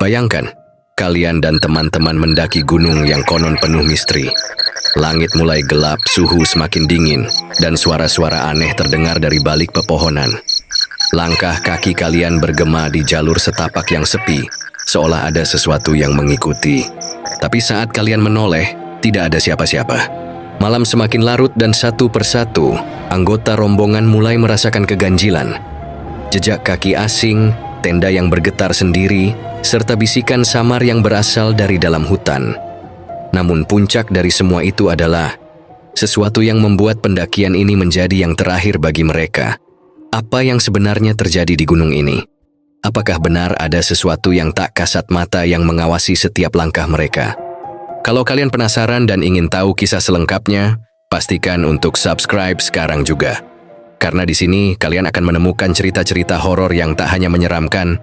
Bayangkan, kalian dan teman-teman mendaki gunung yang konon penuh misteri. Langit mulai gelap, suhu semakin dingin, dan suara-suara aneh terdengar dari balik pepohonan. Langkah kaki kalian bergema di jalur setapak yang sepi, seolah ada sesuatu yang mengikuti. Tapi saat kalian menoleh, tidak ada siapa-siapa. Malam semakin larut dan satu persatu, anggota rombongan mulai merasakan keganjilan. Jejak kaki asing, tenda yang bergetar sendiri, serta bisikan samar yang berasal dari dalam hutan. Namun puncak dari semua itu adalah sesuatu yang membuat pendakian ini menjadi yang terakhir bagi mereka. Apa yang sebenarnya terjadi di gunung ini? Apakah benar ada sesuatu yang tak kasat mata yang mengawasi setiap langkah mereka? Kalau kalian penasaran dan ingin tahu kisah selengkapnya, pastikan untuk subscribe sekarang juga. Karena di sini kalian akan menemukan cerita-cerita horor yang tak hanya menyeramkan,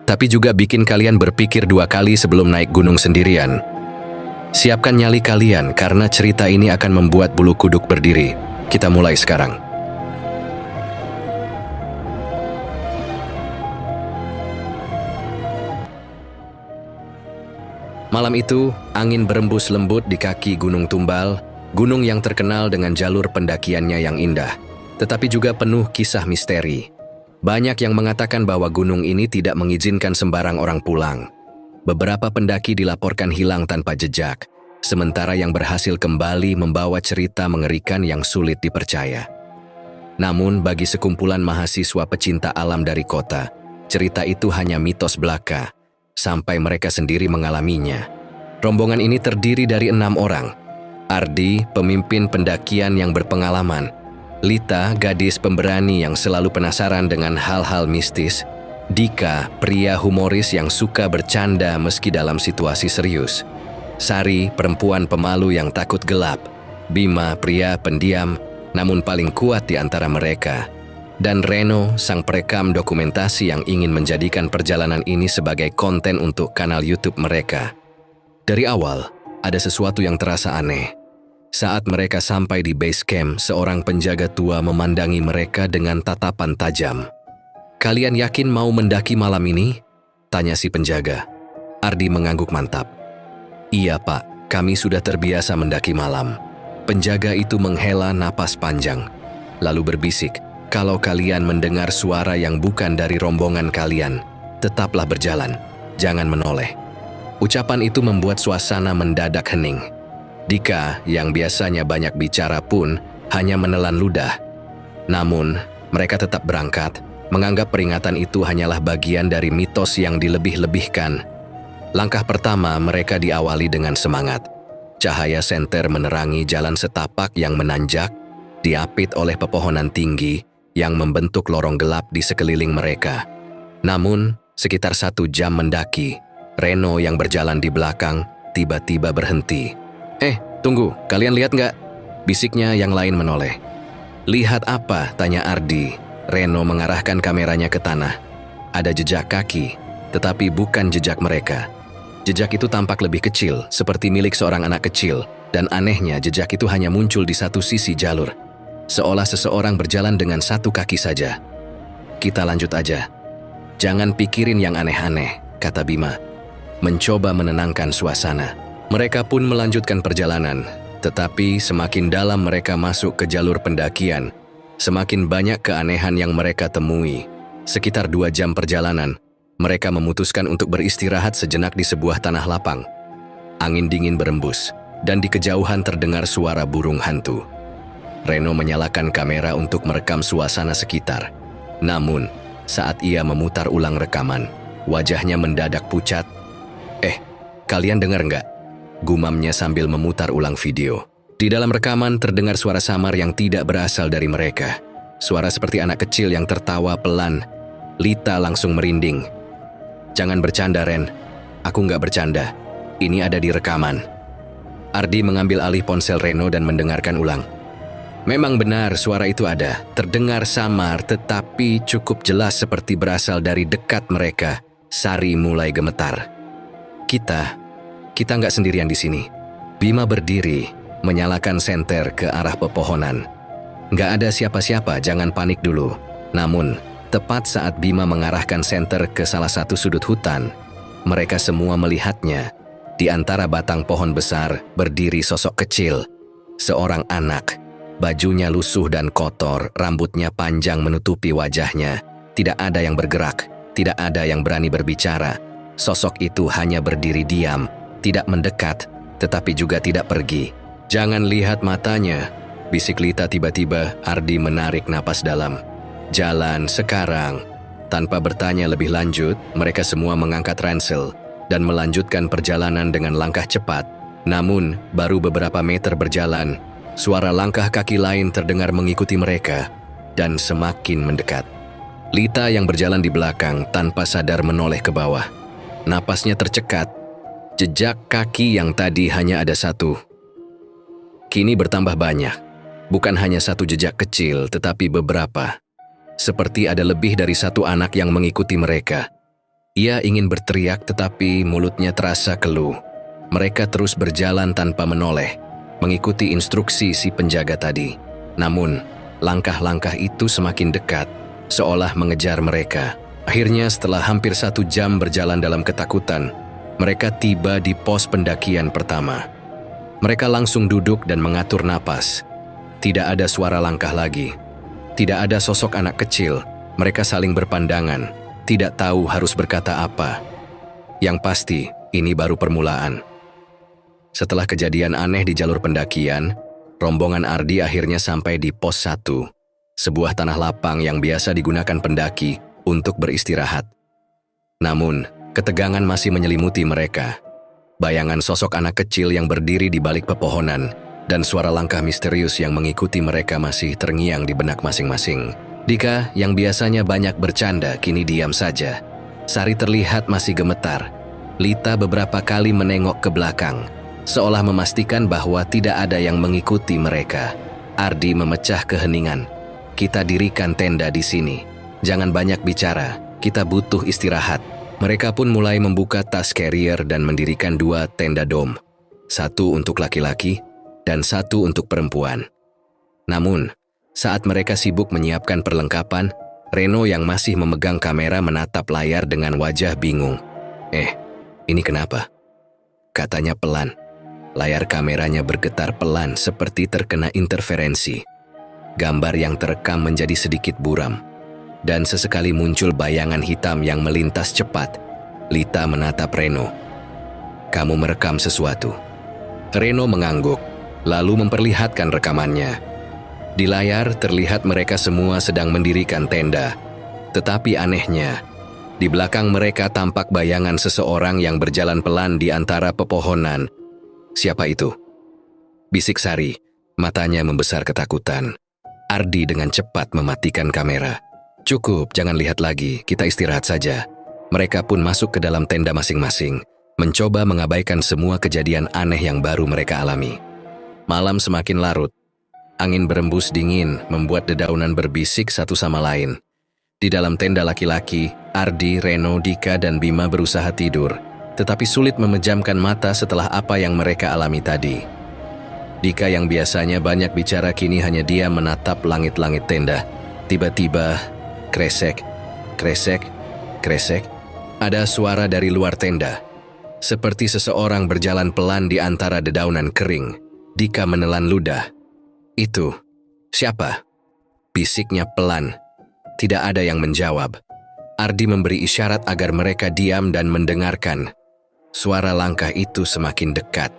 tapi juga bikin kalian berpikir dua kali sebelum naik gunung sendirian. Siapkan nyali kalian karena cerita ini akan membuat bulu kuduk berdiri. Kita mulai sekarang. Malam itu, angin berembus lembut di kaki Gunung Tumbal, gunung yang terkenal dengan jalur pendakiannya yang indah, tetapi juga penuh kisah misteri. Banyak yang mengatakan bahwa gunung ini tidak mengizinkan sembarang orang pulang. Beberapa pendaki dilaporkan hilang tanpa jejak, sementara yang berhasil kembali membawa cerita mengerikan yang sulit dipercaya. Namun bagi sekumpulan mahasiswa pecinta alam dari kota, cerita itu hanya mitos belaka, sampai mereka sendiri mengalaminya. Rombongan ini terdiri dari 6 orang. Ardi, pemimpin pendakian yang berpengalaman. Lita, gadis pemberani yang selalu penasaran dengan hal-hal mistis. Dika, pria humoris yang suka bercanda meski dalam situasi serius. Sari, perempuan pemalu yang takut gelap. Bima, pria pendiam, namun paling kuat di antara mereka. Dan Reno, sang perekam dokumentasi yang ingin menjadikan perjalanan ini sebagai konten untuk kanal YouTube mereka. Dari awal, ada sesuatu yang terasa aneh. Saat mereka sampai di base camp, seorang penjaga tua memandangi mereka dengan tatapan tajam. "Kalian yakin mau mendaki malam ini?" tanya si penjaga. Ardi mengangguk mantap. "Iya pak, kami sudah terbiasa mendaki malam." Penjaga itu menghela napas panjang, lalu berbisik, "Kalau kalian mendengar suara yang bukan dari rombongan kalian, tetaplah berjalan, jangan menoleh." Ucapan itu membuat suasana mendadak hening. Dika, yang biasanya banyak bicara pun, hanya menelan ludah. Namun, mereka tetap berangkat, menganggap peringatan itu hanyalah bagian dari mitos yang dilebih-lebihkan. Langkah pertama mereka diawali dengan semangat. Cahaya senter menerangi jalan setapak yang menanjak, diapit oleh pepohonan tinggi yang membentuk lorong gelap di sekeliling mereka. Namun, sekitar 1 jam mendaki, Reno yang berjalan di belakang tiba-tiba berhenti. Tunggu, kalian lihat nggak?" bisiknya yang lain menoleh. "Lihat apa?" tanya Ardi. Reno mengarahkan kameranya ke tanah. Ada jejak kaki, tetapi bukan jejak mereka. Jejak itu tampak lebih kecil, seperti milik seorang anak kecil, dan anehnya jejak itu hanya muncul di satu sisi jalur, seolah seseorang berjalan dengan 1 kaki saja. "Kita lanjut aja. Jangan pikirin yang aneh-aneh," kata Bima, mencoba menenangkan suasana. Mereka pun melanjutkan perjalanan, tetapi semakin dalam mereka masuk ke jalur pendakian, semakin banyak keanehan yang mereka temui. Sekitar 2 jam perjalanan, mereka memutuskan untuk beristirahat sejenak di sebuah tanah lapang. Angin dingin berembus, dan di kejauhan terdengar suara burung hantu. Reno menyalakan kamera untuk merekam suasana sekitar. Namun, saat ia memutar ulang rekaman, wajahnya mendadak pucat. Kalian dengar nggak?" gumamnya sambil memutar ulang video. Di dalam rekaman terdengar suara samar yang tidak berasal dari mereka. Suara seperti anak kecil yang tertawa pelan. Lita langsung merinding. "Jangan bercanda, Ren. Aku nggak bercanda. Ini ada di rekaman." Ardi mengambil alih ponsel Reno dan mendengarkan ulang. Memang benar suara itu ada, terdengar samar tetapi cukup jelas seperti berasal dari dekat mereka. Sari mulai gemetar. Kita nggak sendirian di sini." Bima berdiri, menyalakan senter ke arah pepohonan. "Nggak ada siapa-siapa, jangan panik dulu." Namun, tepat saat Bima mengarahkan senter ke salah satu sudut hutan, mereka semua melihatnya. Di antara batang pohon besar berdiri sosok kecil, seorang anak. Bajunya lusuh dan kotor, rambutnya panjang menutupi wajahnya. Tidak ada yang bergerak, tidak ada yang berani berbicara. Sosok itu hanya berdiri diam, tidak mendekat, tetapi juga tidak pergi. "Jangan lihat matanya," bisik Lita tiba-tiba. Ardi menarik napas dalam. "Jalan sekarang." Tanpa bertanya lebih lanjut, mereka semua mengangkat ransel dan melanjutkan perjalanan dengan langkah cepat. Namun, baru beberapa meter berjalan, suara langkah kaki lain terdengar mengikuti mereka dan semakin mendekat. Lita yang berjalan di belakang tanpa sadar menoleh ke bawah. Napasnya tercekat. Jejak kaki yang tadi hanya ada satu, kini bertambah banyak. Bukan hanya satu jejak kecil, tetapi beberapa. Seperti ada lebih dari satu anak yang mengikuti mereka. Ia ingin berteriak tetapi mulutnya terasa keluh. Mereka terus berjalan tanpa menoleh, mengikuti instruksi si penjaga tadi. Namun, langkah-langkah itu semakin dekat, seolah mengejar mereka. Akhirnya setelah hampir 1 jam berjalan dalam ketakutan, mereka tiba di pos pendakian pertama. Mereka langsung duduk dan mengatur napas. Tidak ada suara langkah lagi. Tidak ada sosok anak kecil. Mereka saling berpandangan, tidak tahu harus berkata apa. Yang pasti, ini baru permulaan. Setelah kejadian aneh di jalur pendakian, rombongan Ardi akhirnya sampai di pos 1, sebuah tanah lapang yang biasa digunakan pendaki untuk beristirahat. Namun, ketegangan masih menyelimuti mereka. Bayangan sosok anak kecil yang berdiri di balik pepohonan dan suara langkah misterius yang mengikuti mereka masih terngiang di benak masing-masing. Dika, yang biasanya banyak bercanda, kini diam saja. Sari terlihat masih gemetar. Lita beberapa kali menengok ke belakang, seolah memastikan bahwa tidak ada yang mengikuti mereka. Ardi memecah keheningan. "Kita dirikan tenda di sini. Jangan banyak bicara, kita butuh istirahat." Mereka pun mulai membuka tas carrier dan mendirikan 2 tenda dom. 1 untuk laki-laki dan 1 untuk perempuan. Namun, saat mereka sibuk menyiapkan perlengkapan, Reno yang masih memegang kamera menatap layar dengan wajah bingung. Ini kenapa?" katanya pelan. Layar kameranya bergetar pelan seperti terkena interferensi. Gambar yang terekam menjadi sedikit buram. Dan sesekali muncul bayangan hitam yang melintas cepat. Lita menatap Reno. "Kamu merekam sesuatu?" Reno mengangguk, lalu memperlihatkan rekamannya. Di layar terlihat mereka semua sedang mendirikan tenda. Tetapi anehnya, di belakang mereka tampak bayangan seseorang yang berjalan pelan di antara pepohonan. "Siapa itu?" bisik Sari, matanya membesar ketakutan. Ardi dengan cepat mematikan kamera. "Cukup, jangan lihat lagi, kita istirahat saja." Mereka pun masuk ke dalam tenda masing-masing, mencoba mengabaikan semua kejadian aneh yang baru mereka alami. Malam semakin larut. Angin berembus dingin membuat dedaunan berbisik satu sama lain. Di dalam tenda laki-laki, Ardi, Reno, Dika, dan Bima berusaha tidur, tetapi sulit memejamkan mata setelah apa yang mereka alami tadi. Dika yang biasanya banyak bicara kini hanya diam menatap langit-langit tenda. Tiba-tiba, kresek, kresek, kresek. Ada suara dari luar tenda. Seperti seseorang berjalan pelan di antara dedaunan kering. Dika menelan ludah. "Itu, siapa?" bisiknya pelan. Tidak ada yang menjawab. Ardi memberi isyarat agar mereka diam dan mendengarkan. Suara langkah itu semakin dekat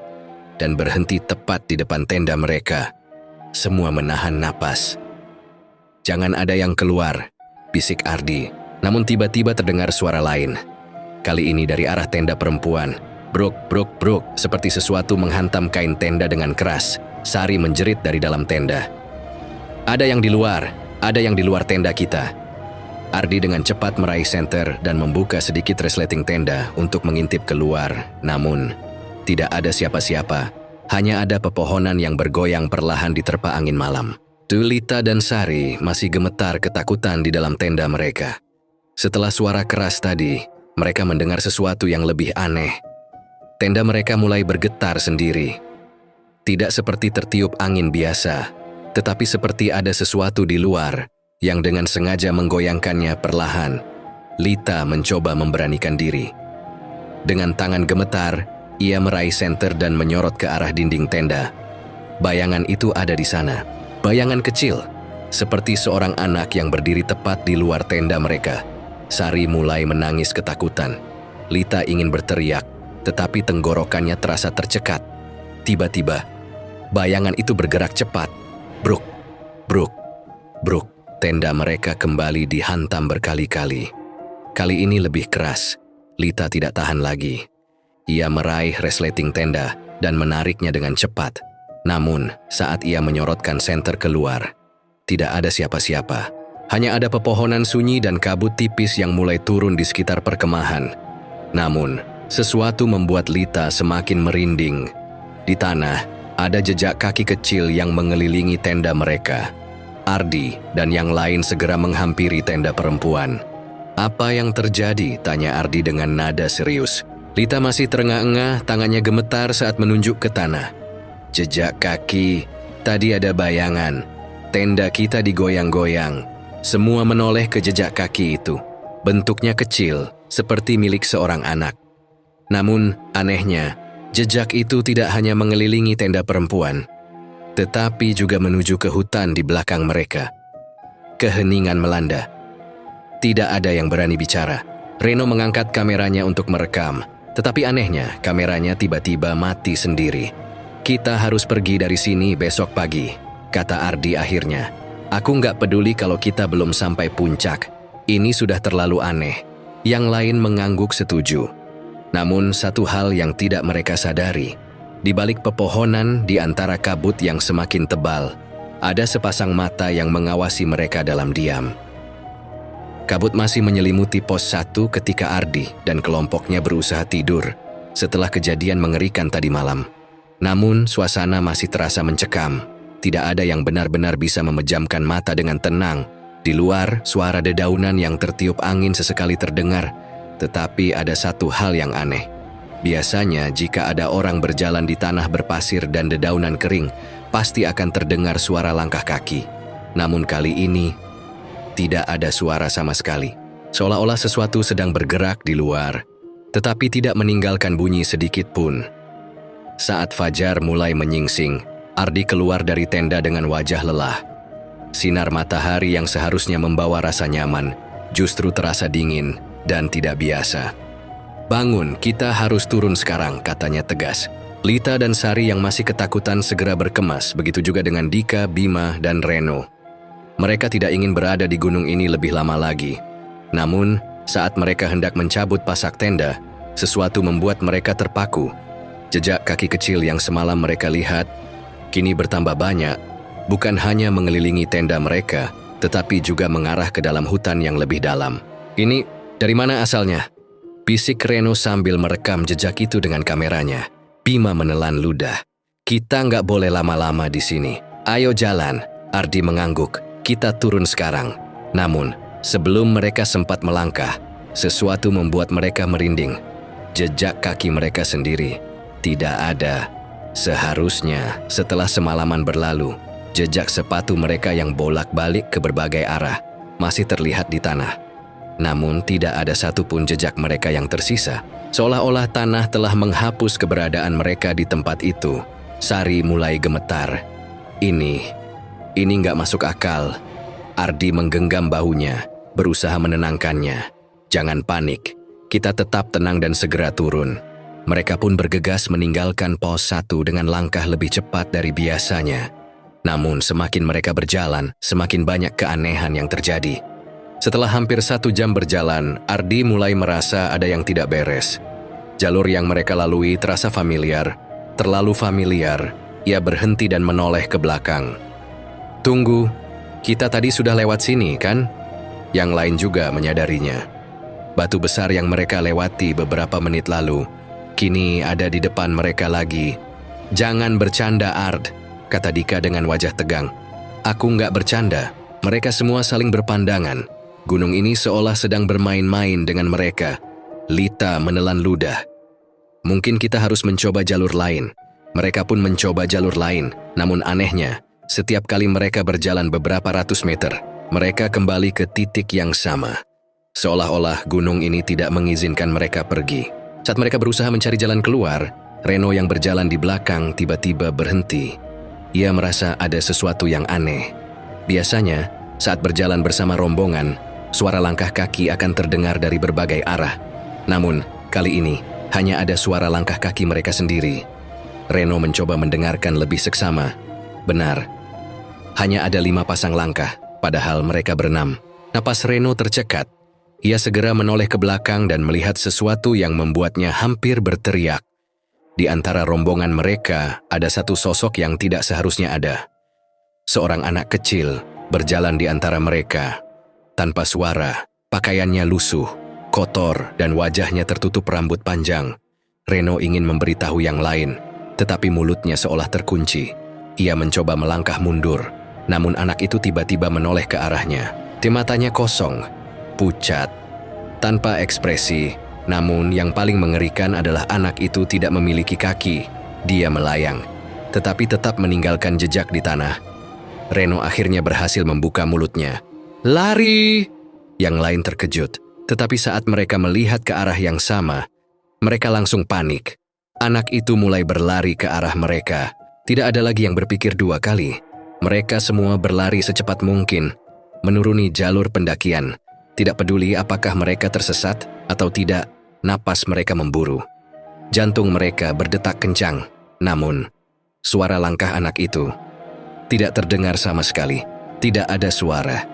dan berhenti tepat di depan tenda mereka. Semua menahan napas. "Jangan ada yang keluar," bisik Ardi. Namun tiba-tiba terdengar suara lain. Kali ini dari arah tenda perempuan. Bruk, bruk, bruk, seperti sesuatu menghantam kain tenda dengan keras. Sari menjerit dari dalam tenda. Ada yang di luar tenda kita." Ardi dengan cepat meraih senter dan membuka sedikit resleting tenda untuk mengintip keluar. Namun, tidak ada siapa-siapa. Hanya ada pepohonan yang bergoyang perlahan diterpa angin malam. Lita dan Sari masih gemetar ketakutan di dalam tenda mereka. Setelah suara keras tadi, mereka mendengar sesuatu yang lebih aneh. Tenda mereka mulai bergetar sendiri. Tidak seperti tertiup angin biasa, tetapi seperti ada sesuatu di luar yang dengan sengaja menggoyangkannya perlahan. Lita mencoba memberanikan diri. Dengan tangan gemetar, ia meraih senter dan menyorot ke arah dinding tenda. Bayangan itu ada di sana. Bayangan kecil, seperti seorang anak yang berdiri tepat di luar tenda mereka. Sari mulai menangis ketakutan. Lita ingin berteriak, tetapi tenggorokannya terasa tercekat. Tiba-tiba, bayangan itu bergerak cepat. Bruk, bruk, bruk. Tenda mereka kembali dihantam berkali-kali. Kali ini lebih keras. Lita tidak tahan lagi. Ia meraih resleting tenda dan menariknya dengan cepat. Namun, saat ia menyorotkan senter keluar, tidak ada siapa-siapa. Hanya ada pepohonan sunyi dan kabut tipis yang mulai turun di sekitar perkemahan. Namun, sesuatu membuat Lita semakin merinding. Di tanah, ada jejak kaki kecil yang mengelilingi tenda mereka. Ardi dan yang lain segera menghampiri tenda perempuan. "Apa yang terjadi?" tanya Ardi dengan nada serius. Lita masih terengah-engah, tangannya gemetar saat menunjuk ke tanah. "Jejak kaki, tadi ada bayangan. Tenda kita digoyang-goyang." Semua menoleh ke jejak kaki itu. Bentuknya kecil, seperti milik seorang anak. Namun, anehnya, jejak itu tidak hanya mengelilingi tenda perempuan, tetapi juga menuju ke hutan di belakang mereka. Keheningan melanda. Tidak ada yang berani bicara. Reno mengangkat kameranya untuk merekam, tetapi anehnya kameranya tiba-tiba mati sendiri. "Kita harus pergi dari sini besok pagi," kata Ardi akhirnya. "Aku nggak peduli kalau kita belum sampai puncak. Ini sudah terlalu aneh." Yang lain mengangguk setuju. Namun satu hal yang tidak mereka sadari, di balik pepohonan di antara kabut yang semakin tebal, ada sepasang mata yang mengawasi mereka dalam diam. Kabut masih menyelimuti pos 1 ketika Ardi dan kelompoknya berusaha tidur setelah kejadian mengerikan tadi malam. Namun suasana masih terasa mencekam. Tidak ada yang benar-benar bisa memejamkan mata dengan tenang. Di luar, suara dedaunan yang tertiup angin sesekali terdengar, tetapi ada satu hal yang aneh. Biasanya jika ada orang berjalan di tanah berpasir dan dedaunan kering, pasti akan terdengar suara langkah kaki. Namun kali ini, tidak ada suara sama sekali. Seolah-olah sesuatu sedang bergerak di luar, tetapi tidak meninggalkan bunyi sedikit pun. Saat fajar mulai menyingsing, Ardi keluar dari tenda dengan wajah lelah. Sinar matahari yang seharusnya membawa rasa nyaman, justru terasa dingin dan tidak biasa. "Bangun, kita harus turun sekarang," katanya tegas. Lita dan Sari yang masih ketakutan segera berkemas, begitu juga dengan Dika, Bima, dan Reno. Mereka tidak ingin berada di gunung ini lebih lama lagi. Namun, saat mereka hendak mencabut pasak tenda, sesuatu membuat mereka terpaku. Jejak kaki kecil yang semalam mereka lihat, kini bertambah banyak, bukan hanya mengelilingi tenda mereka, tetapi juga mengarah ke dalam hutan yang lebih dalam. "Ini dari mana asalnya?" bisik Reno sambil merekam jejak itu dengan kameranya. Bima menelan ludah. "Kita nggak boleh lama-lama di sini. Ayo jalan." Ardi mengangguk. "Kita turun sekarang." Namun, sebelum mereka sempat melangkah, sesuatu membuat mereka merinding. Jejak kaki mereka sendiri tidak ada. Seharusnya, setelah semalaman berlalu, jejak sepatu mereka yang bolak-balik ke berbagai arah masih terlihat di tanah. Namun tidak ada satupun jejak mereka yang tersisa. Seolah-olah tanah telah menghapus keberadaan mereka di tempat itu. Sari mulai gemetar. Ini nggak masuk akal." Ardi menggenggam bahunya, berusaha menenangkannya. "Jangan panik, kita tetap tenang dan segera turun." Mereka pun bergegas meninggalkan pos 1 dengan langkah lebih cepat dari biasanya. Namun semakin mereka berjalan, semakin banyak keanehan yang terjadi. Setelah hampir 1 jam berjalan, Ardi mulai merasa ada yang tidak beres. Jalur yang mereka lalui terasa familiar, terlalu familiar. Ia berhenti dan menoleh ke belakang. "Tunggu, kita tadi sudah lewat sini, kan?" Yang lain juga menyadarinya. Batu besar yang mereka lewati beberapa menit lalu, kini ada di depan mereka lagi. "Jangan bercanda, Ard," kata Dika dengan wajah tegang. "Aku nggak bercanda." Mereka semua saling berpandangan. Gunung ini seolah sedang bermain-main dengan mereka. Lita menelan ludah. "Mungkin kita harus mencoba jalur lain." Mereka pun mencoba jalur lain, namun anehnya, setiap kali mereka berjalan beberapa ratus meter, mereka kembali ke titik yang sama. Seolah-olah gunung ini tidak mengizinkan mereka pergi. Saat mereka berusaha mencari jalan keluar, Reno yang berjalan di belakang tiba-tiba berhenti. Ia merasa ada sesuatu yang aneh. Biasanya, saat berjalan bersama rombongan, suara langkah kaki akan terdengar dari berbagai arah. Namun, kali ini hanya ada suara langkah kaki mereka sendiri. Reno mencoba mendengarkan lebih seksama. Benar, hanya ada 5 pasang langkah, padahal mereka berenam. Napas Reno tercekat. Ia segera menoleh ke belakang dan melihat sesuatu yang membuatnya hampir berteriak. Di antara rombongan mereka, ada satu sosok yang tidak seharusnya ada. Seorang anak kecil berjalan di antara mereka. Tanpa suara, pakaiannya lusuh, kotor, dan wajahnya tertutup rambut panjang. Reno ingin memberitahu yang lain, tetapi mulutnya seolah terkunci. Ia mencoba melangkah mundur, namun anak itu tiba-tiba menoleh ke arahnya. Matanya kosong, pucat, tanpa ekspresi. Namun yang paling mengerikan adalah anak itu tidak memiliki kaki. Dia melayang, tetapi tetap meninggalkan jejak di tanah. Reno akhirnya berhasil membuka mulutnya. "Lari!" Yang lain terkejut, tetapi saat mereka melihat ke arah yang sama, mereka langsung panik. Anak itu mulai berlari ke arah mereka. Tidak ada lagi yang berpikir 2 kali. Mereka semua berlari secepat mungkin, menuruni jalur pendakian. Tidak peduli apakah mereka tersesat atau tidak, napas mereka memburu. Jantung mereka berdetak kencang, namun suara langkah anak itu tidak terdengar sama sekali. Tidak ada suara,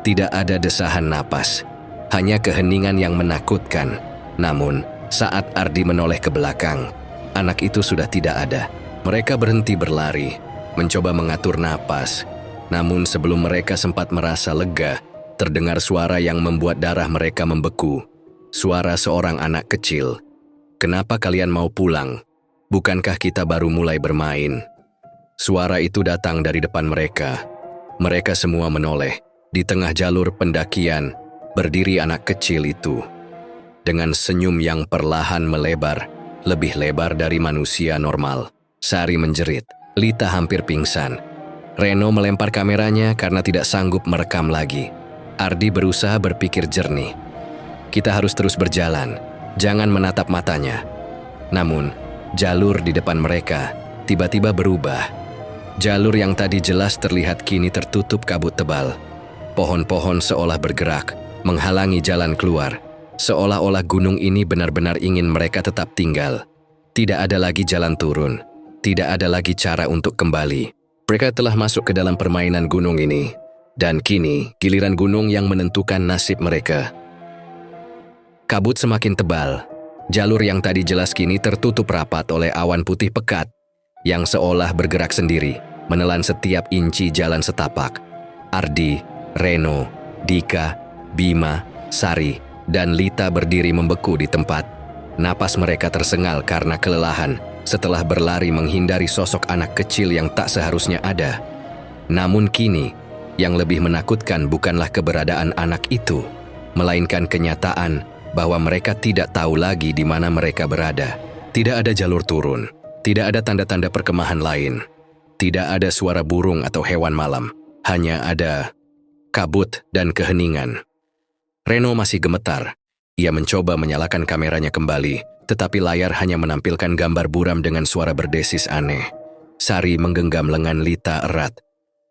tidak ada desahan napas, hanya keheningan yang menakutkan. Namun, saat Ardi menoleh ke belakang, anak itu sudah tidak ada. Mereka berhenti berlari, mencoba mengatur napas. Namun sebelum mereka sempat merasa lega, terdengar suara yang membuat darah mereka membeku. Suara seorang anak kecil. "Kenapa kalian mau pulang? Bukankah kita baru mulai bermain?" Suara itu datang dari depan mereka. Mereka semua menoleh. Di tengah jalur pendakian, berdiri anak kecil itu. Dengan senyum yang perlahan melebar, lebih lebar dari manusia normal. Sari menjerit. Lita hampir pingsan. Reno melempar kameranya karena tidak sanggup merekam lagi. Ardi berusaha berpikir jernih. Kita harus terus berjalan, jangan menatap matanya. Namun, jalur di depan mereka tiba-tiba berubah. Jalur yang tadi jelas terlihat kini tertutup kabut tebal. Pohon-pohon seolah bergerak, menghalangi jalan keluar. Seolah-olah gunung ini benar-benar ingin mereka tetap tinggal. Tidak ada lagi jalan turun, tidak ada lagi cara untuk kembali. Mereka telah masuk ke dalam permainan gunung ini. Dan kini, giliran gunung yang menentukan nasib mereka. Kabut semakin tebal. Jalur yang tadi jelas kini tertutup rapat oleh awan putih pekat yang seolah bergerak sendiri, menelan setiap inci jalan setapak. Ardi, Reno, Dika, Bima, Sari, dan Lita berdiri membeku di tempat. Napas mereka tersengal karena kelelahan setelah berlari menghindari sosok anak kecil yang tak seharusnya ada. Namun kini, yang lebih menakutkan bukanlah keberadaan anak itu, melainkan kenyataan bahwa mereka tidak tahu lagi di mana mereka berada. Tidak ada jalur turun, tidak ada tanda-tanda perkemahan lain, tidak ada suara burung atau hewan malam, hanya ada kabut dan keheningan. Reno masih gemetar. Ia mencoba menyalakan kameranya kembali, tetapi layar hanya menampilkan gambar buram dengan suara berdesis aneh. Sari menggenggam lengan Lita erat.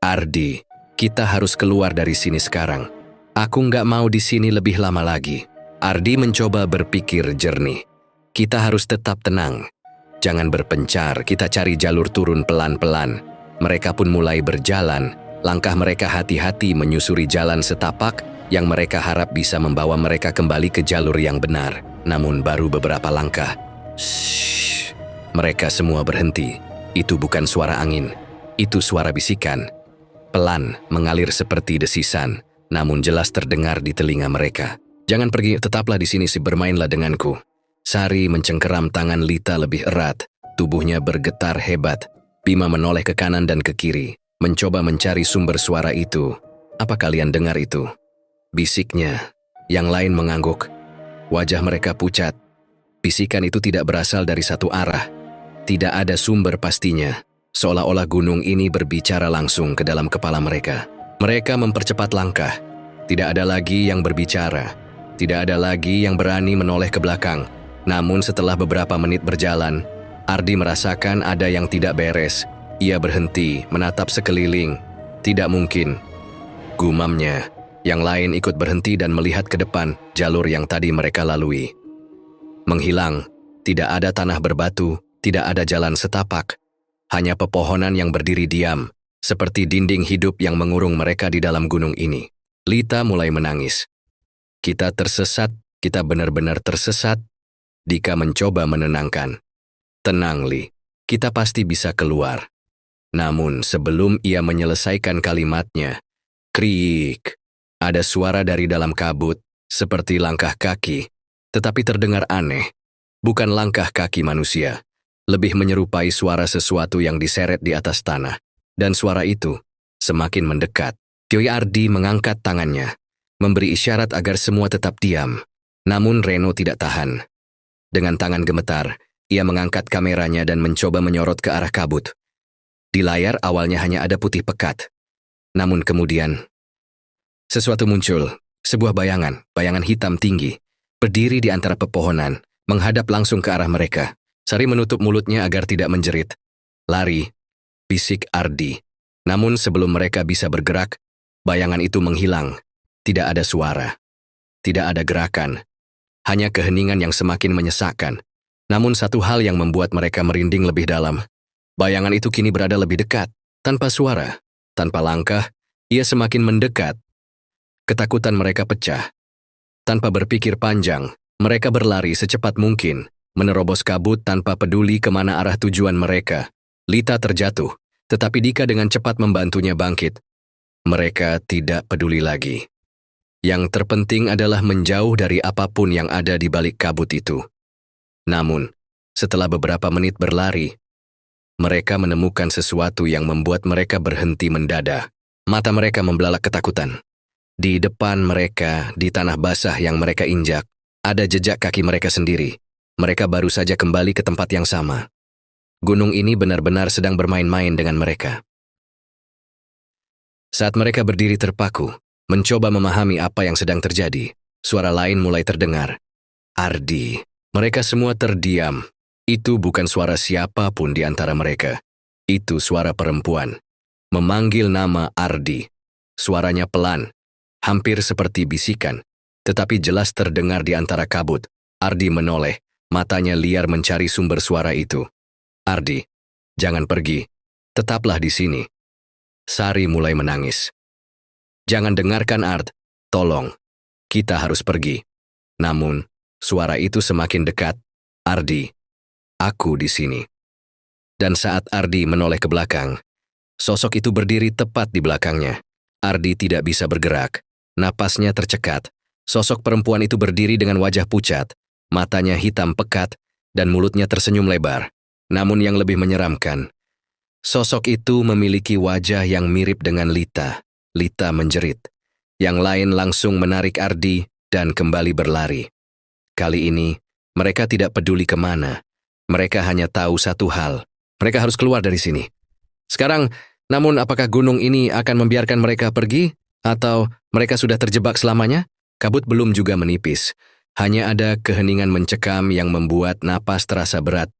"Ardi, kita harus keluar dari sini sekarang. Aku nggak mau di sini lebih lama lagi." Ardi mencoba berpikir jernih. "Kita harus tetap tenang. Jangan berpencar, kita cari jalur turun pelan-pelan." Mereka pun mulai berjalan. Langkah mereka hati-hati menyusuri jalan setapak yang mereka harap bisa membawa mereka kembali ke jalur yang benar. Namun baru beberapa langkah. Shh. Mereka semua berhenti. Itu bukan suara angin. Itu suara bisikan. Pelan, mengalir seperti desisan, namun jelas terdengar di telinga mereka. "Jangan pergi, tetaplah di sini, bermainlah denganku." Sari mencengkeram tangan Lita lebih erat, tubuhnya bergetar hebat. Bima menoleh ke kanan dan ke kiri, mencoba mencari sumber suara itu. "Apa kalian dengar itu?" bisiknya. Yang lain mengangguk. Wajah mereka pucat. Bisikan itu tidak berasal dari satu arah. Tidak ada sumber pastinya. Seolah-olah gunung ini berbicara langsung ke dalam kepala mereka. Mereka mempercepat langkah. Tidak ada lagi yang berbicara. Tidak ada lagi yang berani menoleh ke belakang. Namun setelah beberapa menit berjalan, Ardi merasakan ada yang tidak beres. Ia berhenti, menatap sekeliling. Tidak mungkin, gumamnya. Yang lain ikut berhenti dan melihat ke depan, jalur yang tadi mereka lalui. Menghilang, tidak ada tanah berbatu, tidak ada jalan setapak. Hanya pepohonan yang berdiri diam, seperti dinding hidup yang mengurung mereka di dalam gunung ini. Lita mulai menangis. Kita tersesat, kita benar-benar tersesat. Dika mencoba menenangkan. Tenang, Li, kita pasti bisa keluar. Namun sebelum ia menyelesaikan kalimatnya, kriik, ada suara dari dalam kabut, seperti langkah kaki, tetapi terdengar aneh. Bukan langkah kaki manusia, lebih menyerupai suara sesuatu yang diseret di atas tanah. Dan suara itu semakin mendekat. Kiai Ardi mengangkat tangannya, memberi isyarat agar semua tetap diam. Namun Reno tidak tahan. Dengan tangan gemetar, ia mengangkat kameranya dan mencoba menyorot ke arah kabut. Di layar awalnya hanya ada putih pekat. Namun kemudian, sesuatu muncul, sebuah bayangan hitam tinggi, berdiri di antara pepohonan, menghadap langsung ke arah mereka. Sari menutup mulutnya agar tidak menjerit. Lari, bisik Ardi. Namun sebelum mereka bisa bergerak, bayangan itu menghilang. Tidak ada suara, tidak ada gerakan, hanya keheningan yang semakin menyesakkan. Namun satu hal yang membuat mereka merinding lebih dalam. Bayangan itu kini berada lebih dekat, tanpa suara, tanpa langkah, ia semakin mendekat. Ketakutan mereka pecah. Tanpa berpikir panjang, mereka berlari secepat mungkin, menerobos kabut tanpa peduli kemana arah tujuan mereka. Lita terjatuh, tetapi Dika dengan cepat membantunya bangkit. Mereka tidak peduli lagi. Yang terpenting adalah menjauh dari apapun yang ada di balik kabut itu. Namun, setelah beberapa menit berlari, mereka menemukan sesuatu yang membuat mereka berhenti mendadak. Mata mereka membelalak ketakutan. Di depan mereka, di tanah basah yang mereka injak, ada jejak kaki mereka sendiri. Mereka baru saja kembali ke tempat yang sama. Gunung ini benar-benar sedang bermain-main dengan mereka. Saat mereka berdiri terpaku, mencoba memahami apa yang sedang terjadi, suara lain mulai terdengar. Ardi. Mereka semua terdiam. Itu bukan suara siapapun di antara mereka. Itu suara perempuan. Memanggil nama Ardi. Suaranya pelan, hampir seperti bisikan, tetapi jelas terdengar di antara kabut. Ardi menoleh, matanya liar mencari sumber suara itu. Ardi, jangan pergi. Tetaplah di sini. Sari mulai menangis. Jangan dengarkan Art, tolong. Kita harus pergi. Namun, suara itu semakin dekat. Ardi, aku di sini. Dan saat Ardi menoleh ke belakang, sosok itu berdiri tepat di belakangnya. Ardi tidak bisa bergerak. Napasnya tercekat. Sosok perempuan itu berdiri dengan wajah pucat, matanya hitam pekat, dan mulutnya tersenyum lebar. Namun yang lebih menyeramkan, sosok itu memiliki wajah yang mirip dengan Lita. Lita menjerit. Yang lain langsung menarik Ardi dan kembali berlari. Kali ini, mereka tidak peduli kemana. Mereka hanya tahu satu hal. Mereka harus keluar dari sini. Sekarang, namun apakah gunung ini akan membiarkan mereka pergi? Atau mereka sudah terjebak selamanya? Kabut belum juga menipis. Hanya ada keheningan mencekam yang membuat napas terasa berat.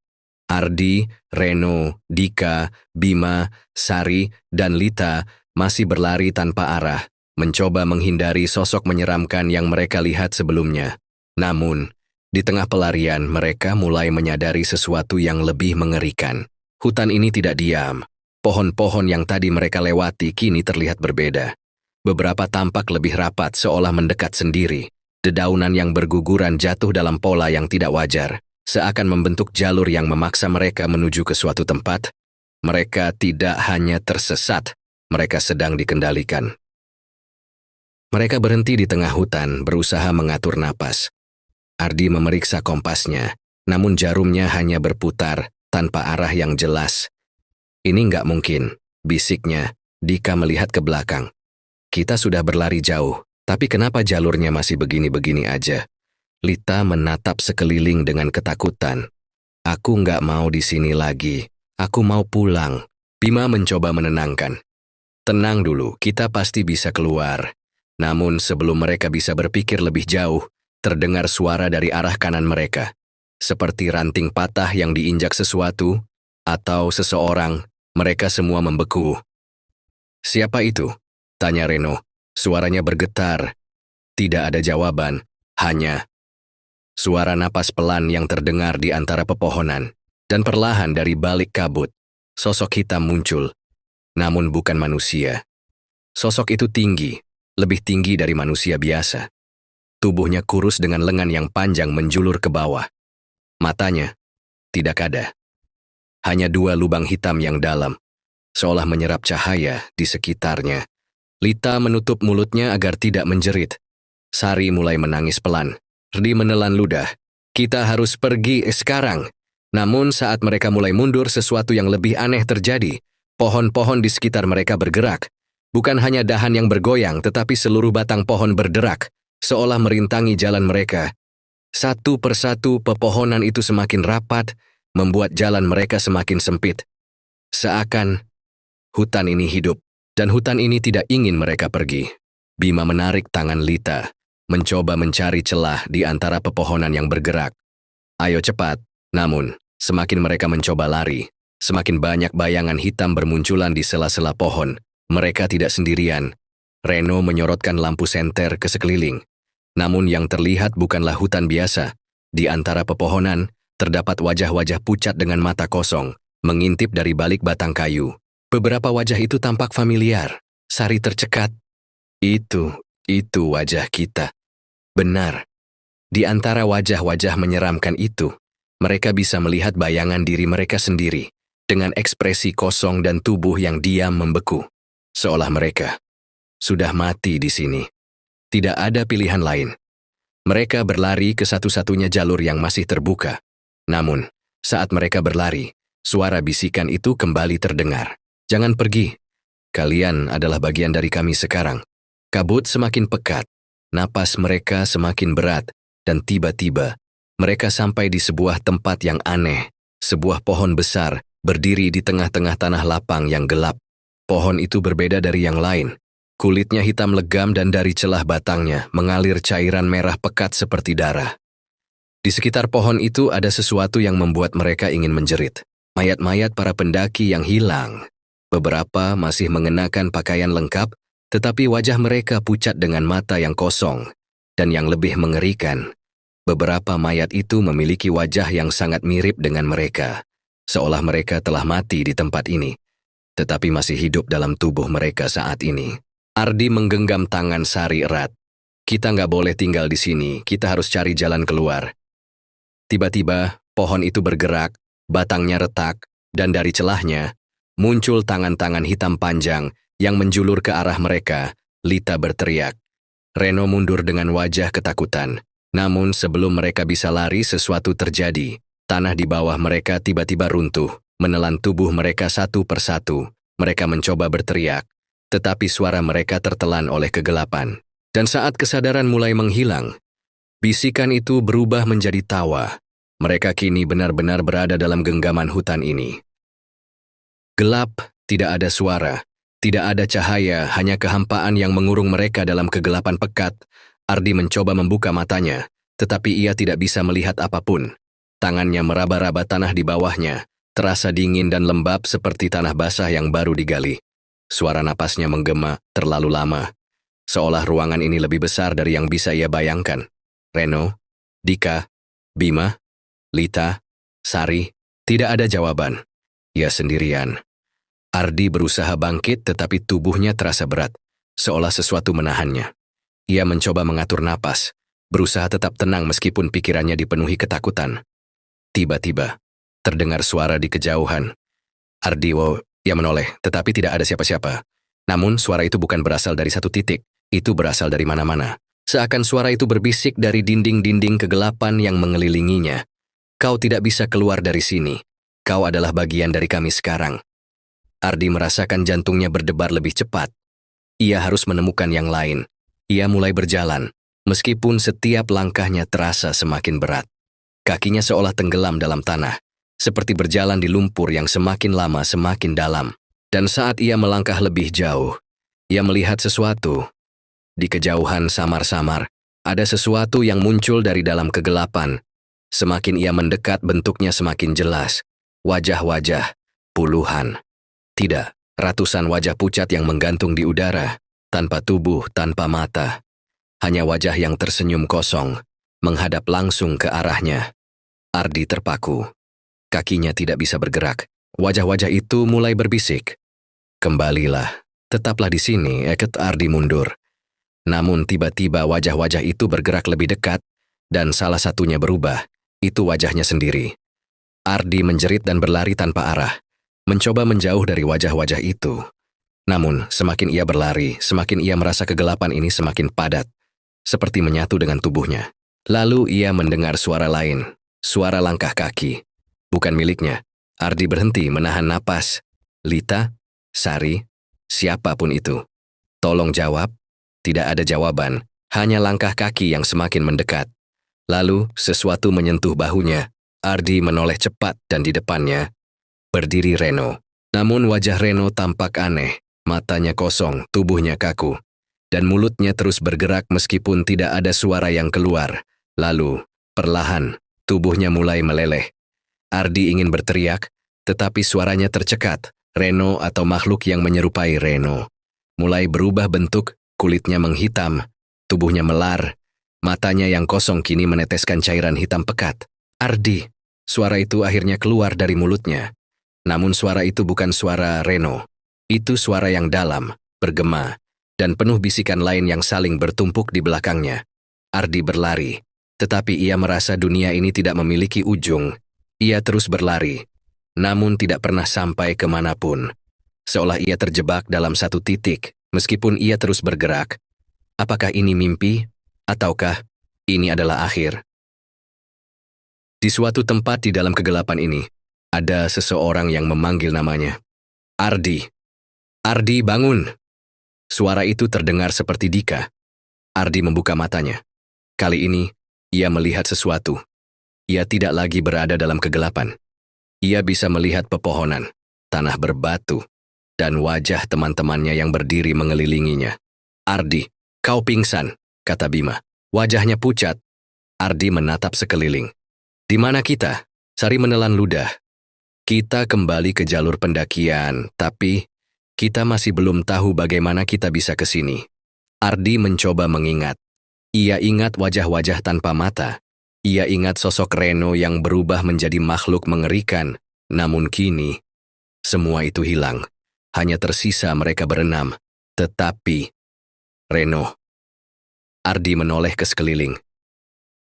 Ardi, Reno, Dika, Bima, Sari, dan Lita masih berlari tanpa arah, mencoba menghindari sosok menyeramkan yang mereka lihat sebelumnya. Namun, di tengah pelarian mereka mulai menyadari sesuatu yang lebih mengerikan. Hutan ini tidak diam. Pohon-pohon yang tadi mereka lewati kini terlihat berbeda. Beberapa tampak lebih rapat seolah mendekat sendiri. Dedaunan yang berguguran jatuh dalam pola yang tidak wajar, seakan membentuk jalur yang memaksa mereka menuju ke suatu tempat. Mereka tidak hanya tersesat, mereka sedang dikendalikan. Mereka berhenti di tengah hutan, berusaha mengatur napas. Ardi memeriksa kompasnya, namun jarumnya hanya berputar tanpa arah yang jelas. Ini nggak mungkin, bisiknya. Dika melihat ke belakang. Kita sudah berlari jauh, tapi kenapa jalurnya masih begini-begini aja? Lita menatap sekeliling dengan ketakutan. Aku nggak mau di sini lagi. Aku mau pulang. Bima mencoba menenangkan. Tenang dulu, kita pasti bisa keluar. Namun sebelum mereka bisa berpikir lebih jauh, terdengar suara dari arah kanan mereka. seperti ranting patah yang diinjak sesuatu, atau seseorang. Mereka semua membeku. "Siapa itu?" tanya Reno. Suaranya bergetar. Tidak ada jawaban, hanya suara napas pelan yang terdengar di antara pepohonan. Dan perlahan dari balik kabut, sosok hitam muncul. Namun bukan manusia. Sosok itu tinggi, lebih tinggi dari manusia biasa. Tubuhnya kurus dengan lengan yang panjang menjulur ke bawah. Matanya tidak ada. Hanya dua lubang hitam yang dalam, seolah menyerap cahaya di sekitarnya. Lita menutup mulutnya agar tidak menjerit. Sari mulai menangis pelan. Ardi menelan ludah. "Kita harus pergi sekarang." Namun saat mereka mulai mundur, sesuatu yang lebih aneh terjadi. Pohon-pohon di sekitar mereka bergerak. Bukan hanya dahan yang bergoyang, tetapi seluruh batang pohon berderak, seolah merintangi jalan mereka. Satu persatu pepohonan itu semakin rapat, membuat jalan mereka semakin sempit. Seakan hutan ini hidup, dan hutan ini tidak ingin mereka pergi. Bima menarik tangan Lita, mencoba mencari celah di antara pepohonan yang bergerak. "Ayo cepat." Namun, semakin mereka mencoba lari, semakin banyak bayangan hitam bermunculan di sela-sela pohon. Mereka tidak sendirian. Reno menyorotkan lampu senter ke sekeliling. Namun yang terlihat bukanlah hutan biasa. Di antara pepohonan, terdapat wajah-wajah pucat dengan mata kosong, mengintip dari balik batang kayu. Beberapa wajah itu tampak familiar. Sari tercekat. Itu wajah kita. Benar. Di antara wajah-wajah menyeramkan itu, mereka bisa melihat bayangan diri mereka sendiri, dengan ekspresi kosong dan tubuh yang diam membeku. Seolah mereka sudah mati di sini. Tidak ada pilihan lain. Mereka berlari ke satu-satunya jalur yang masih terbuka. Namun, saat mereka berlari, suara bisikan itu kembali terdengar. "Jangan pergi. Kalian adalah bagian dari kami sekarang." Kabut semakin pekat. Napas mereka semakin berat. Dan tiba-tiba, mereka sampai di sebuah tempat yang aneh. Sebuah pohon besar berdiri di tengah-tengah tanah lapang yang gelap. Pohon itu berbeda dari yang lain. Kulitnya hitam legam dan dari celah batangnya mengalir cairan merah pekat seperti darah. Di sekitar pohon itu ada sesuatu yang membuat mereka ingin menjerit. Mayat-mayat para pendaki yang hilang. Beberapa masih mengenakan pakaian lengkap, tetapi wajah mereka pucat dengan mata yang kosong. Dan yang lebih mengerikan, beberapa mayat itu memiliki wajah yang sangat mirip dengan mereka, seolah mereka telah mati di tempat ini, tetapi masih hidup dalam tubuh mereka saat ini. Ardi menggenggam tangan Sari erat. "Kita nggak boleh tinggal di sini, kita harus cari jalan keluar." Tiba-tiba, pohon itu bergerak, batangnya retak, dan dari celahnya, muncul tangan-tangan hitam panjang yang menjulur ke arah mereka. Lita berteriak. Reno mundur dengan wajah ketakutan. Namun sebelum mereka bisa lari, sesuatu terjadi. Tanah di bawah mereka tiba-tiba runtuh, menelan tubuh mereka satu persatu. Mereka mencoba berteriak, tetapi suara mereka tertelan oleh kegelapan. Dan saat kesadaran mulai menghilang, bisikan itu berubah menjadi tawa. Mereka kini benar-benar berada dalam genggaman hutan ini. Gelap, tidak ada suara, tidak ada cahaya, hanya kehampaan yang mengurung mereka dalam kegelapan pekat. Ardi mencoba membuka matanya, tetapi ia tidak bisa melihat apapun. Tangannya meraba-raba tanah di bawahnya, terasa dingin dan lembab seperti tanah basah yang baru digali. Suara napasnya menggema terlalu lama, seolah ruangan ini lebih besar dari yang bisa ia bayangkan. Reno, Dika, Bima, Lita, Sari, tidak ada jawaban. Ia sendirian. Ardi berusaha bangkit tetapi tubuhnya terasa berat, seolah sesuatu menahannya. Ia mencoba mengatur napas, berusaha tetap tenang meskipun pikirannya dipenuhi ketakutan. Tiba-tiba, terdengar suara di kejauhan. Ardi, ia menoleh, tetapi tidak ada siapa-siapa. Namun suara itu bukan berasal dari satu titik, itu berasal dari mana-mana. Seakan suara itu berbisik dari dinding-dinding kegelapan yang mengelilinginya. "Kau tidak bisa keluar dari sini. Kau adalah bagian dari kami sekarang." Ardi merasakan jantungnya berdebar lebih cepat. Ia harus menemukan yang lain. Ia mulai berjalan, meskipun setiap langkahnya terasa semakin berat. Kakinya seolah tenggelam dalam tanah, seperti berjalan di lumpur yang semakin lama semakin dalam. Dan saat ia melangkah lebih jauh, ia melihat sesuatu. Di kejauhan samar-samar, ada sesuatu yang muncul dari dalam kegelapan. Semakin ia mendekat, bentuknya semakin jelas. Wajah-wajah, puluhan. Tidak, ratusan wajah pucat yang menggantung di udara, tanpa tubuh, tanpa mata. Hanya wajah yang tersenyum kosong, menghadap langsung ke arahnya. Ardi terpaku. Kakinya tidak bisa bergerak. Wajah-wajah itu mulai berbisik. Kembalilah, tetaplah di sini, Ardi mundur. Namun tiba-tiba wajah-wajah itu bergerak lebih dekat, dan salah satunya berubah. Itu wajahnya sendiri. Ardi menjerit dan berlari tanpa arah, mencoba menjauh dari wajah-wajah itu. Namun, semakin ia berlari, semakin ia merasa kegelapan ini semakin padat, seperti menyatu dengan tubuhnya. Lalu ia mendengar suara lain, suara langkah kaki. Bukan miliknya. Ardi berhenti menahan napas. Lita? Sari? Siapapun itu. Tolong jawab. Tidak ada jawaban, hanya langkah kaki yang semakin mendekat. Lalu, sesuatu menyentuh bahunya. Ardi menoleh cepat dan di depannya berdiri Reno. Namun wajah Reno tampak aneh, matanya kosong, tubuhnya kaku, dan mulutnya terus bergerak meskipun tidak ada suara yang keluar. Lalu, perlahan, tubuhnya mulai meleleh. Ardi ingin berteriak, tetapi suaranya tercekat. Reno atau makhluk yang menyerupai Reno mulai berubah bentuk, kulitnya menghitam, tubuhnya melar, matanya yang kosong kini meneteskan cairan hitam pekat. Ardi, suara itu akhirnya keluar dari mulutnya. Namun suara itu bukan suara Reno. Itu suara yang dalam, bergema, dan penuh bisikan lain yang saling bertumpuk di belakangnya. Ardi berlari, tetapi ia merasa dunia ini tidak memiliki ujung. Ia terus berlari, namun tidak pernah sampai kemanapun. Seolah ia terjebak dalam satu titik, meskipun ia terus bergerak. Apakah ini mimpi? Ataukah ini adalah akhir? Di suatu tempat di dalam kegelapan ini, ada seseorang yang memanggil namanya. Ardi. Ardi, bangun. Suara itu terdengar seperti Dika. Ardi membuka matanya. Kali ini, ia melihat sesuatu. Ia tidak lagi berada dalam kegelapan. Ia bisa melihat pepohonan, tanah berbatu, dan wajah teman-temannya yang berdiri mengelilinginya. Ardi, kau pingsan, kata Bima. Wajahnya pucat. Ardi menatap sekeliling. Di mana kita? Sari menelan ludah. Kita kembali ke jalur pendakian, tapi kita masih belum tahu bagaimana kita bisa ke sini. Ardi mencoba mengingat. Ia ingat wajah-wajah tanpa mata. Ia ingat sosok Reno yang berubah menjadi makhluk mengerikan. Namun kini, semua itu hilang. Hanya tersisa mereka berenam. Tetapi, Reno. Ardi menoleh ke sekeliling.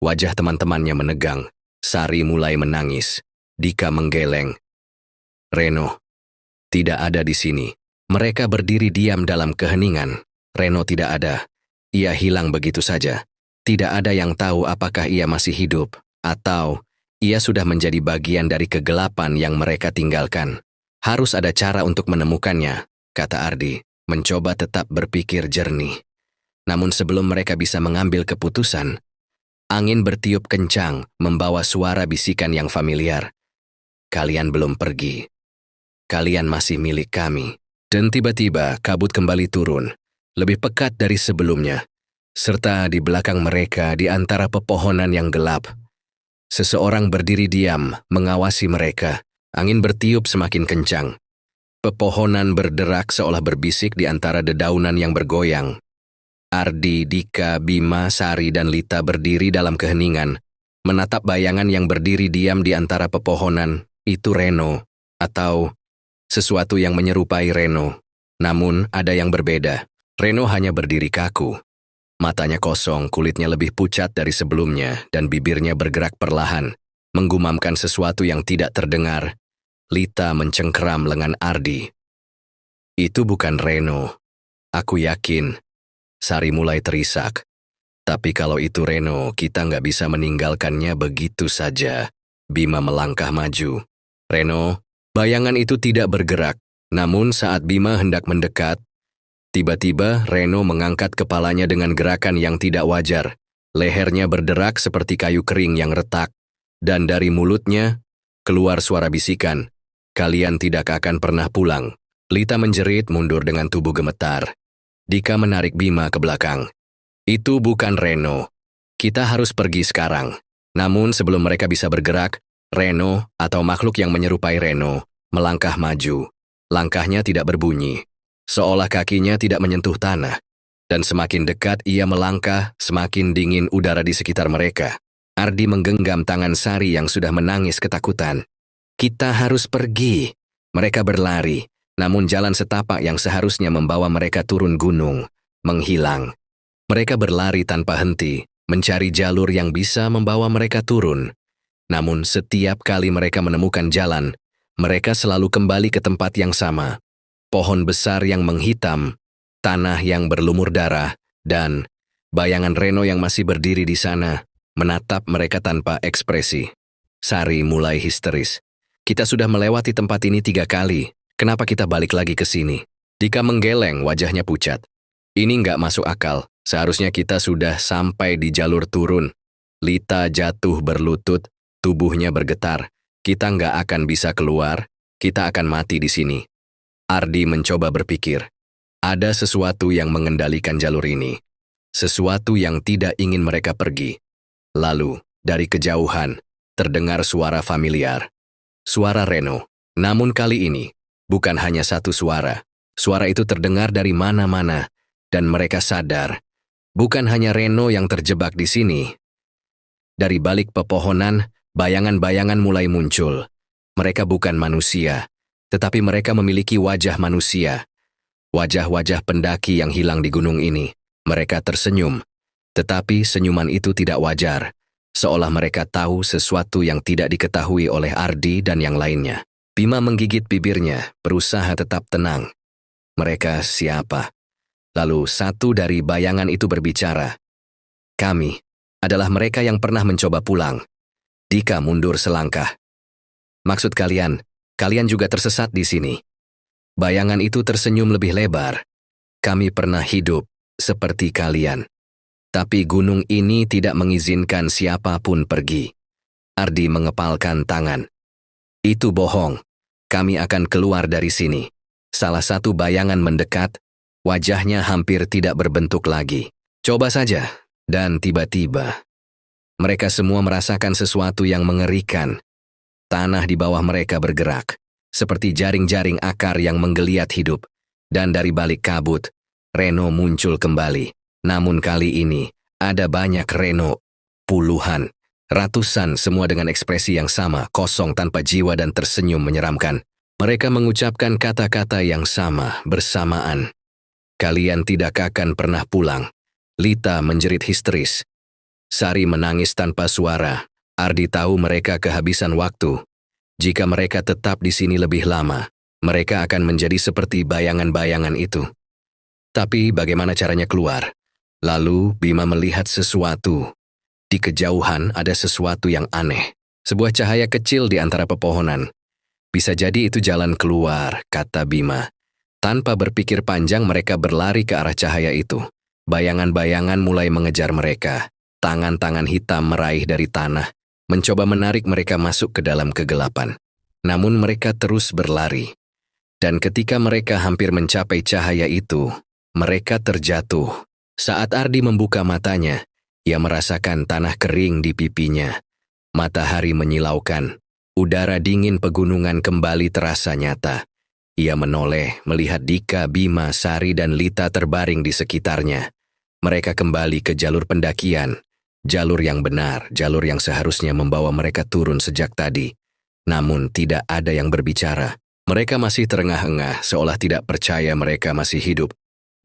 Wajah teman-temannya menegang. Sari mulai menangis. Dika menggeleng. Reno tidak ada di sini. Mereka berdiri diam dalam keheningan. Reno tidak ada. Ia hilang begitu saja. Tidak ada yang tahu apakah ia masih hidup, atau ia sudah menjadi bagian dari kegelapan yang mereka tinggalkan. Harus ada cara untuk menemukannya, kata Ardi, mencoba tetap berpikir jernih. Namun sebelum mereka bisa mengambil keputusan, angin bertiup kencang membawa suara bisikan yang familiar. Kalian belum pergi. Kalian masih milik kami. Dan tiba-tiba kabut kembali turun, lebih pekat dari sebelumnya. Serta di belakang mereka di antara pepohonan yang gelap. Seseorang berdiri diam mengawasi mereka. Angin bertiup semakin kencang. Pepohonan berderak seolah berbisik di antara dedaunan yang bergoyang. Ardi, Dika, Bima, Sari, dan Lita berdiri dalam keheningan, menatap bayangan yang berdiri diam di antara pepohonan. Itu Reno, atau sesuatu yang menyerupai Reno. Namun ada yang berbeda. Reno hanya berdiri kaku. Matanya kosong, kulitnya lebih pucat dari sebelumnya, dan bibirnya bergerak perlahan, menggumamkan sesuatu yang tidak terdengar. Lita mencengkeram lengan Ardi. Itu bukan Reno. Aku yakin. Sari mulai terisak. Tapi kalau itu Reno, kita nggak bisa meninggalkannya begitu saja. Bima melangkah maju. Reno, bayangan itu tidak bergerak. Namun saat Bima hendak mendekat, tiba-tiba Reno mengangkat kepalanya dengan gerakan yang tidak wajar. Lehernya berderak seperti kayu kering yang retak. Dan dari mulutnya, keluar suara bisikan. Kalian tidak akan pernah pulang. Lita menjerit mundur dengan tubuh gemetar. Dika menarik Bima ke belakang. Itu bukan Reno. Kita harus pergi sekarang. Namun sebelum mereka bisa bergerak, Reno atau makhluk yang menyerupai Reno melangkah maju. Langkahnya tidak berbunyi, seolah kakinya tidak menyentuh tanah. Dan semakin dekat ia melangkah, semakin dingin udara di sekitar mereka. Ardi menggenggam tangan Sari yang sudah menangis ketakutan. Kita harus pergi. Mereka berlari, namun jalan setapak yang seharusnya membawa mereka turun gunung menghilang. Mereka berlari tanpa henti, mencari jalur yang bisa membawa mereka turun. Namun setiap kali mereka menemukan jalan, mereka selalu kembali ke tempat yang sama. Pohon besar yang menghitam, tanah yang berlumur darah, dan bayangan Reno yang masih berdiri di sana, menatap mereka tanpa ekspresi. Sari mulai histeris. Kita sudah melewati tempat ini 3 kali, kenapa kita balik lagi ke sini? Dika menggeleng, wajahnya pucat. Ini nggak masuk akal, seharusnya kita sudah sampai di jalur turun. Lita jatuh berlutut, tubuhnya bergetar. Kita nggak akan bisa keluar, kita akan mati di sini. Ardi mencoba berpikir. Ada sesuatu yang mengendalikan jalur ini. Sesuatu yang tidak ingin mereka pergi. Lalu, dari kejauhan, terdengar suara familiar. Suara Reno. Namun kali ini, bukan hanya satu suara. Suara itu terdengar dari mana-mana, dan mereka sadar. Bukan hanya Reno yang terjebak di sini. Dari balik pepohonan, bayangan-bayangan mulai muncul. Mereka bukan manusia, tetapi mereka memiliki wajah manusia. Wajah-wajah pendaki yang hilang di gunung ini. Mereka tersenyum, tetapi senyuman itu tidak wajar, seolah mereka tahu sesuatu yang tidak diketahui oleh Ardi dan yang lainnya. Bima menggigit bibirnya, berusaha tetap tenang. Mereka siapa? Lalu satu dari bayangan itu berbicara. Kami adalah mereka yang pernah mencoba pulang. Dika mundur selangkah. Maksud kalian juga tersesat di sini. Bayangan itu tersenyum lebih lebar. Kami pernah hidup seperti kalian. Tapi gunung ini tidak mengizinkan siapapun pergi. Ardi mengepalkan tangan. Itu bohong. Kami akan keluar dari sini. Salah satu bayangan mendekat, wajahnya hampir tidak berbentuk lagi. Coba saja. Dan tiba-tiba, mereka semua merasakan sesuatu yang mengerikan. Tanah di bawah mereka bergerak, seperti jaring-jaring akar yang menggeliat hidup. Dan dari balik kabut, Reno muncul kembali. Namun kali ini, ada banyak Reno. Puluhan, ratusan, semua dengan ekspresi yang sama, kosong tanpa jiwa dan tersenyum menyeramkan. Mereka mengucapkan kata-kata yang sama, bersamaan. Kalian tidak akan pernah pulang. Lita menjerit histeris. Sari menangis tanpa suara. Ardi tahu mereka kehabisan waktu. Jika mereka tetap di sini lebih lama, mereka akan menjadi seperti bayangan-bayangan itu. Tapi bagaimana caranya keluar? Lalu Bima melihat sesuatu. Di kejauhan ada sesuatu yang aneh. Sebuah cahaya kecil di antara pepohonan. Bisa jadi itu jalan keluar, kata Bima. Tanpa berpikir panjang mereka berlari ke arah cahaya itu. Bayangan-bayangan mulai mengejar mereka. Tangan-tangan hitam meraih dari tanah, mencoba menarik mereka masuk ke dalam kegelapan. Namun mereka terus berlari. Dan ketika mereka hampir mencapai cahaya itu, mereka terjatuh. Saat Ardi membuka matanya, ia merasakan tanah kering di pipinya. Matahari menyilaukan. Udara dingin pegunungan kembali terasa nyata. Ia menoleh melihat Dika, Bima, Sari, dan Lita terbaring di sekitarnya. Mereka kembali ke jalur pendakian. Jalur yang benar, jalur yang seharusnya membawa mereka turun sejak tadi. Namun tidak ada yang berbicara. Mereka masih terengah-engah seolah tidak percaya mereka masih hidup.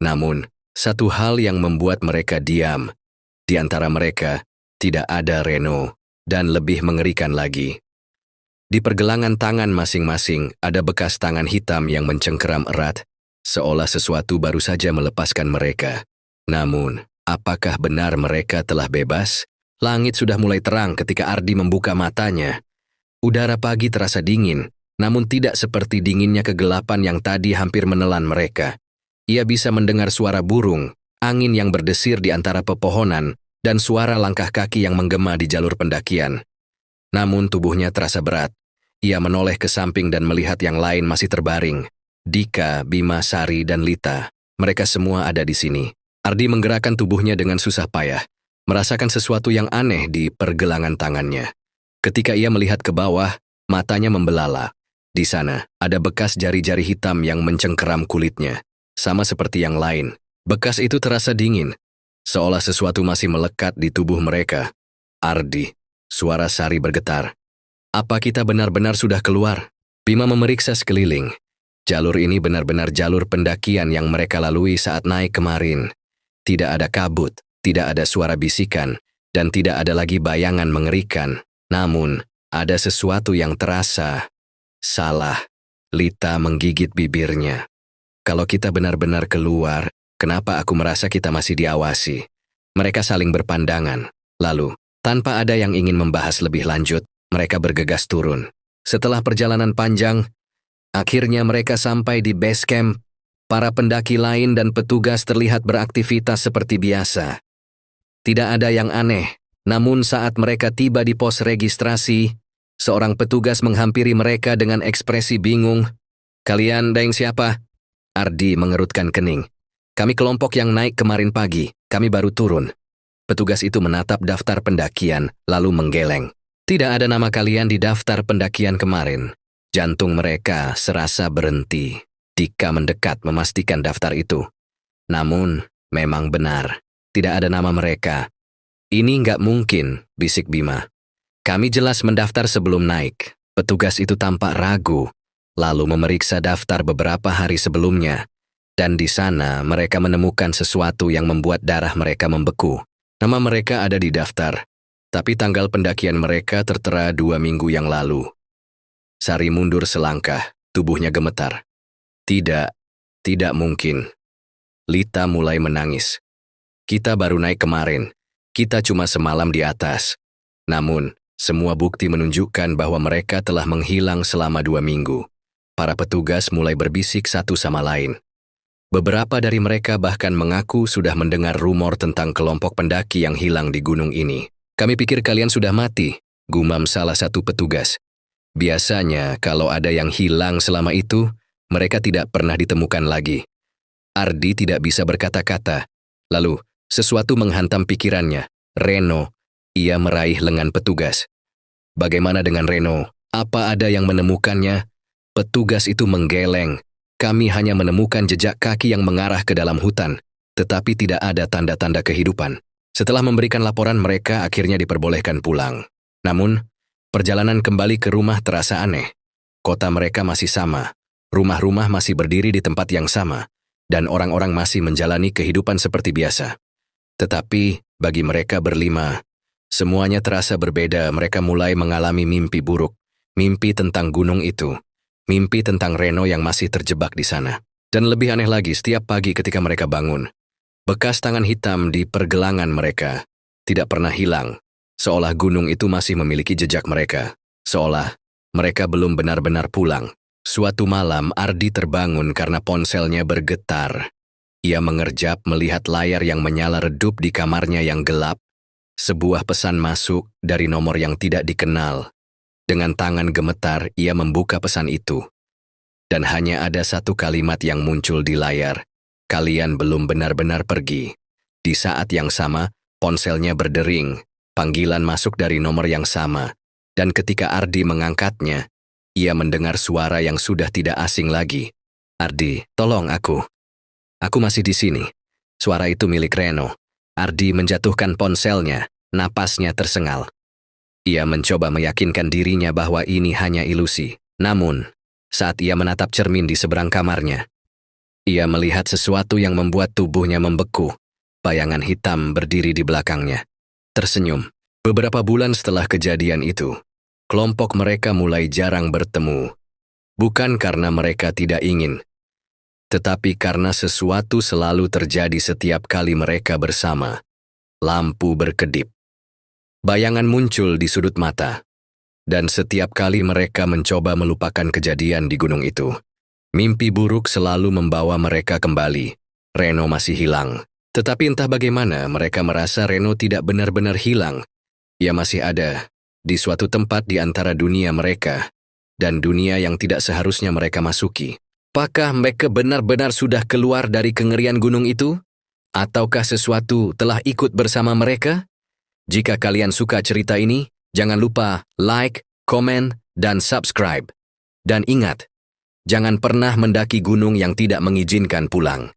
Namun, satu hal yang membuat mereka diam. Di antara mereka, tidak ada Reno. Dan lebih mengerikan lagi, di pergelangan tangan masing-masing ada bekas tangan hitam yang mencengkeram erat, seolah sesuatu baru saja melepaskan mereka. Namun, apakah benar mereka telah bebas? Langit sudah mulai terang ketika Ardi membuka matanya. Udara pagi terasa dingin, namun tidak seperti dinginnya kegelapan yang tadi hampir menelan mereka. Ia bisa mendengar suara burung, angin yang berdesir di antara pepohonan, dan suara langkah kaki yang menggema di jalur pendakian. Namun tubuhnya terasa berat. Ia menoleh ke samping dan melihat yang lain masih terbaring. Dika, Bima, Sari, dan Lita. Mereka semua ada di sini. Ardi menggerakkan tubuhnya dengan susah payah. merasakan sesuatu yang aneh di pergelangan tangannya. Ketika ia melihat ke bawah, matanya membelala. Di sana, ada bekas jari-jari hitam yang mencengkeram kulitnya. Sama seperti yang lain, bekas itu terasa dingin, seolah sesuatu masih melekat di tubuh mereka. Ardi, suara Sari bergetar. Apa kita benar-benar sudah keluar? Bima memeriksa sekeliling. Jalur ini benar-benar jalur pendakian yang mereka lalui saat naik kemarin. Tidak ada kabut, tidak ada suara bisikan, dan tidak ada lagi bayangan mengerikan. Namun, ada sesuatu yang terasa salah. Lita menggigit bibirnya. Kalau kita benar-benar keluar, kenapa aku merasa kita masih diawasi? Mereka saling berpandangan. Lalu, tanpa ada yang ingin membahas lebih lanjut, mereka bergegas turun. Setelah perjalanan panjang, akhirnya mereka sampai di base camp. Para pendaki lain dan petugas terlihat beraktivitas seperti biasa. Tidak ada yang aneh, namun saat mereka tiba di pos registrasi, seorang petugas menghampiri mereka dengan ekspresi bingung. "Kalian Daeng siapa?" Ardi mengerutkan kening. "Kami kelompok yang naik kemarin pagi, kami baru turun." Petugas itu menatap daftar pendakian, lalu menggeleng. "Tidak ada nama kalian di daftar pendakian kemarin." Jantung mereka serasa berhenti. Dika mendekat memastikan daftar itu. Namun, memang benar, tidak ada nama mereka. "Ini nggak mungkin," bisik Bima. "Kami jelas mendaftar sebelum naik." Petugas itu tampak ragu, lalu memeriksa daftar beberapa hari sebelumnya. Dan di sana mereka menemukan sesuatu yang membuat darah mereka membeku. Nama mereka ada di daftar, tapi tanggal pendakian mereka tertera 2 minggu yang lalu. Sari mundur selangkah, tubuhnya gemetar. Tidak mungkin." Lita mulai menangis. "Kita baru naik kemarin, kita cuma semalam di atas. Namun, semua bukti menunjukkan bahwa mereka telah menghilang selama 2 minggu. Para petugas mulai berbisik satu sama lain. Beberapa dari mereka bahkan mengaku sudah mendengar rumor tentang kelompok pendaki yang hilang di gunung ini. "Kami pikir kalian sudah mati," gumam salah satu petugas. "Biasanya kalau ada yang hilang selama itu, mereka tidak pernah ditemukan lagi." Ardi tidak bisa berkata-kata. Lalu, sesuatu menghantam pikirannya. Reno. Ia meraih lengan petugas. "Bagaimana dengan Reno? Apa ada yang menemukannya?" Petugas itu menggeleng. "Kami hanya menemukan jejak kaki yang mengarah ke dalam hutan, tetapi tidak ada tanda-tanda kehidupan." Setelah memberikan laporan, mereka akhirnya diperbolehkan pulang. Namun, perjalanan kembali ke rumah terasa aneh. Kota mereka masih sama, rumah-rumah masih berdiri di tempat yang sama, dan orang-orang masih menjalani kehidupan seperti biasa. Tetapi, bagi mereka berlima, semuanya terasa berbeda. Mereka mulai mengalami mimpi buruk, mimpi tentang gunung itu, mimpi tentang Reno yang masih terjebak di sana. Dan lebih aneh lagi, setiap pagi ketika mereka bangun, bekas tangan hitam di pergelangan mereka tidak pernah hilang, seolah gunung itu masih memiliki jejak mereka, seolah mereka belum benar-benar pulang. Suatu malam, Ardi terbangun karena ponselnya bergetar. Ia mengerjap melihat layar yang menyala redup di kamarnya yang gelap. Sebuah pesan masuk dari nomor yang tidak dikenal. Dengan tangan gemetar, ia membuka pesan itu. Dan hanya ada satu kalimat yang muncul di layar. "Kalian belum benar-benar pergi." Di saat yang sama, ponselnya berdering. Panggilan masuk dari nomor yang sama. Dan ketika Ardi mengangkatnya, ia mendengar suara yang sudah tidak asing lagi. "Ardi, tolong aku. Aku masih di sini." Suara itu milik Reno. Ardi menjatuhkan ponselnya, napasnya tersengal. Ia mencoba meyakinkan dirinya bahwa ini hanya ilusi. Namun, saat ia menatap cermin di seberang kamarnya, ia melihat sesuatu yang membuat tubuhnya membeku. Bayangan hitam berdiri di belakangnya. Tersenyum. Beberapa bulan setelah kejadian itu, kelompok mereka mulai jarang bertemu. Bukan karena mereka tidak ingin, tetapi karena sesuatu selalu terjadi setiap kali mereka bersama. Lampu berkedip. Bayangan muncul di sudut mata. Dan setiap kali mereka mencoba melupakan kejadian di gunung itu, mimpi buruk selalu membawa mereka kembali. Reno masih hilang. Tetapi entah bagaimana mereka merasa Reno tidak benar-benar hilang. Ia masih ada di suatu tempat di antara dunia mereka dan dunia yang tidak seharusnya mereka masuki. Apakah mereka benar-benar sudah keluar dari kengerian gunung itu? Ataukah sesuatu telah ikut bersama mereka? Jika kalian suka cerita ini, jangan lupa like, komen, dan subscribe. Dan ingat, jangan pernah mendaki gunung yang tidak mengizinkan pulang.